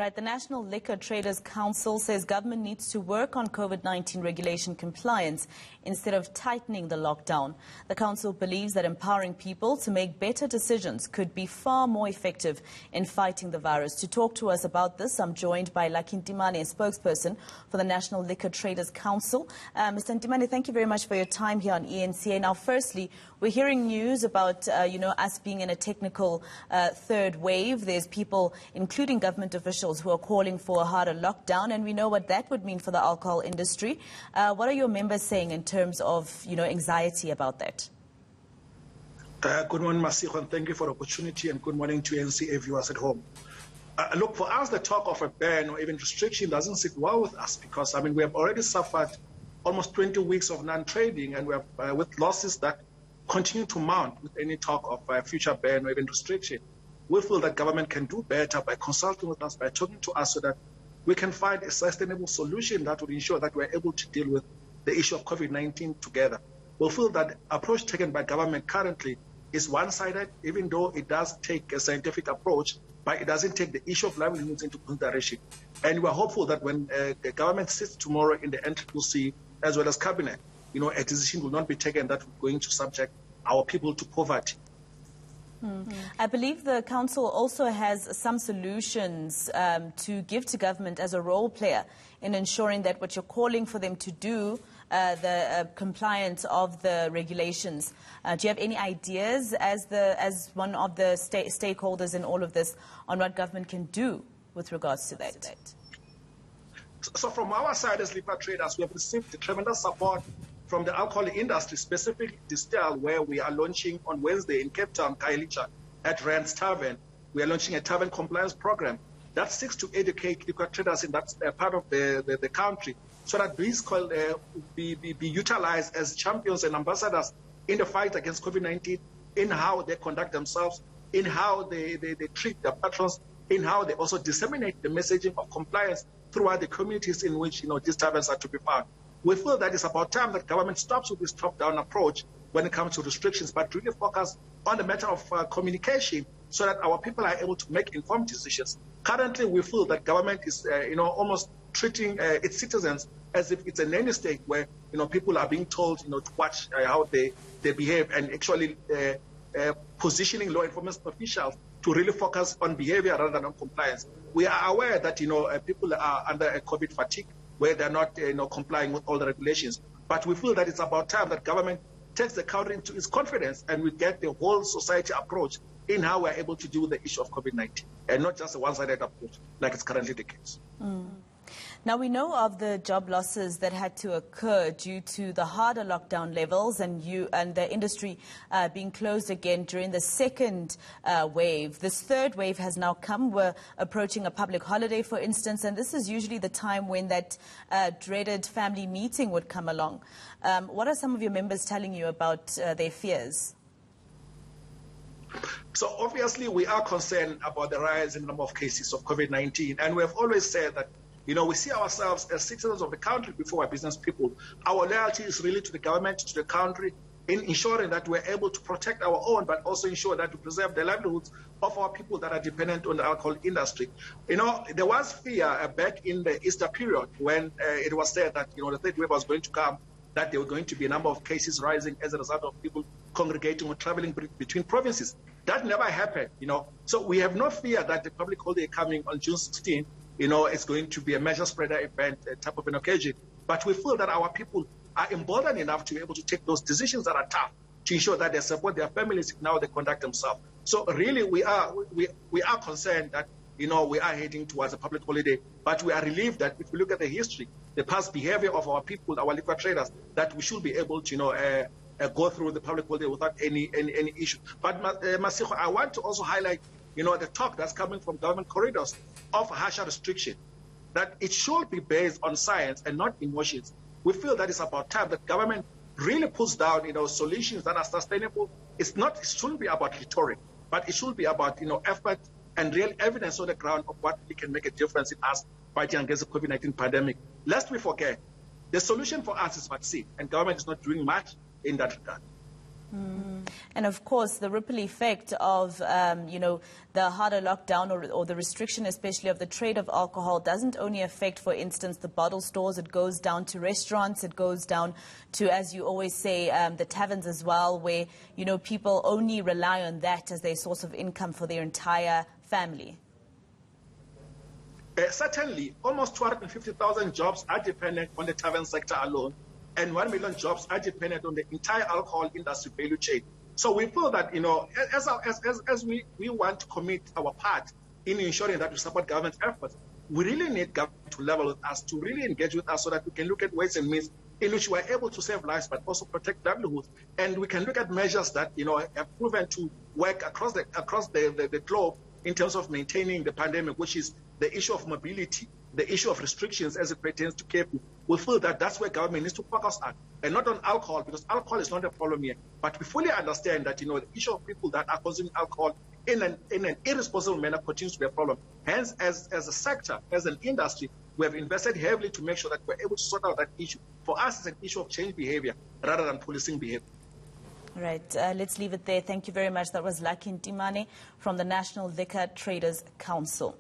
Right, the National Liquor Traders Council says government needs to work on COVID-19 regulation compliance instead of tightening the lockdown. The council believes that empowering people to make better decisions could be far more effective in fighting the virus. To talk to us about this, I'm joined by Lucky Ntimane, a spokesperson for the National Liquor Traders Council. Mr. Ntimane, thank you very much for your time here on eNCA. Now, firstly, we're hearing news about, us being in a technical third wave. There's people, including government officials, who are calling for a harder lockdown, and we know what that would mean for the alcohol industry. What are your members saying in terms of, anxiety about that? Good morning, Masego, and thank you for the opportunity, and good morning to eNCA viewers at home. Look, for us, the talk of a ban or even restriction doesn't sit well with us because, we have already suffered almost 20 weeks of non-trading, and we have with losses that continue to mount with any talk of a future ban or even restriction. We feel that government can do better by consulting with us, by talking to us so that we can find a sustainable solution that would ensure that we're able to deal with the issue of COVID-19 together. We feel that the approach taken by government currently is one-sided, even though it does take a scientific approach, but it doesn't take the issue of livelihoods into consideration. And we're hopeful that when the government sits tomorrow in the NCC as well as cabinet, a decision will not be taken that will going to subject our people to poverty. I believe the council also has some solutions to give to government as a role player in ensuring that what you're calling for them to do, the compliance of the regulations. Do you have any ideas as one of the stakeholders in all of this on what government can do with regards to that? So from our side as liquor traders, we have received tremendous support from the alcohol industry, specifically Distill, where we are launching on Wednesday in Cape Town, Kailicha, at Rand's Tavern. We are launching a tavern compliance program that seeks to educate liquor traders in that part of the country so that these can be utilized as champions and ambassadors in the fight against COVID-19, in how they conduct themselves, in how they treat their patrons, in how they also disseminate the messaging of compliance throughout the communities in which these taverns are to be found. We feel that it's about time that government stops with this top-down approach when it comes to restrictions, but really focus on the matter of communication so that our people are able to make informed decisions. Currently, we feel that government is, almost treating its citizens as if it's a nanny state where, people are being told, to watch how they behave, and actually positioning law enforcement officials to really focus on behavior rather than on compliance. We are aware that, people are under a COVID fatigue, where they're not complying with all the regulations. But we feel that it's about time that government takes the country into its confidence and we get the whole society approach in how we're able to deal with the issue of COVID-19 and not just a one-sided approach like it's currently the case. Now, we know of the job losses that had to occur due to the harder lockdown levels and the industry being closed again during the second wave. This third wave has now come. We're approaching a public holiday, for instance, and this is usually the time when that dreaded family meeting would come along. What are some of your members telling you about their fears? So obviously we are concerned about the rise in the number of cases of COVID-19, and we have always said that we see ourselves as citizens of the country before we're business people. Our loyalty is really to the government, to the country, in ensuring that we're able to protect our own, but also ensure that we preserve the livelihoods of our people that are dependent on the alcohol industry. There was fear back in the Easter period when it was said that, the third wave was going to come, that there were going to be a number of cases rising as a result of people congregating or traveling between provinces. That never happened, So we have no fear that the public holiday coming on June 16, it's going to be a major spreader event type of an occasion. But we feel that our people are emboldened enough to be able to take those decisions that are tough to ensure that they support their families in how they conduct themselves. So really we are concerned that, we are heading towards a public holiday, but we are relieved that if we look at the history, the past behavior of our people, our liquor traders, that we should be able to, go through the public holiday without any issue. But Masego, I want to also highlight, the talk that's coming from government corridors of harsher restriction, that it should be based on science and not emotions. We feel that it's about time that government really puts down, solutions that are sustainable. It shouldn't be about rhetoric, but it should be about, effort and real evidence on the ground of what we can make a difference in us fighting against the COVID-19 pandemic. Lest we forget, the solution for us is vaccine, and government is not doing much in that regard. And of course, the ripple effect of, the harder lockdown or the restriction, especially of the trade of alcohol, doesn't only affect, for instance, the bottle stores. It goes down to restaurants. It goes down to, as you always say, the taverns as well, where, people only rely on that as their source of income for their entire family. Certainly, almost 250,000 jobs are dependent on the tavern sector alone, and 1 million jobs are dependent on the entire alcohol industry value chain. So we feel that, as we want to commit our part in ensuring that we support government efforts, we really need government to level with us, to really engage with us so that we can look at ways and means in which we are able to save lives but also protect livelihoods. And we can look at measures that, have proven to work across the globe in terms of maintaining the pandemic, which is the issue of mobility, the issue of restrictions as it pertains to curfew. We feel that that's where government needs to focus on, and not on alcohol, because alcohol is not a problem here. But we fully understand that, the issue of people that are consuming alcohol in an irresponsible manner continues to be a problem. Hence, as a sector, as an industry, we have invested heavily to make sure that we're able to sort out that issue. For us, it's an issue of change behavior rather than policing behavior. All right, let's leave it there. Thank you very much. That was Lucky Ntimane from the National Liquor Traders Council.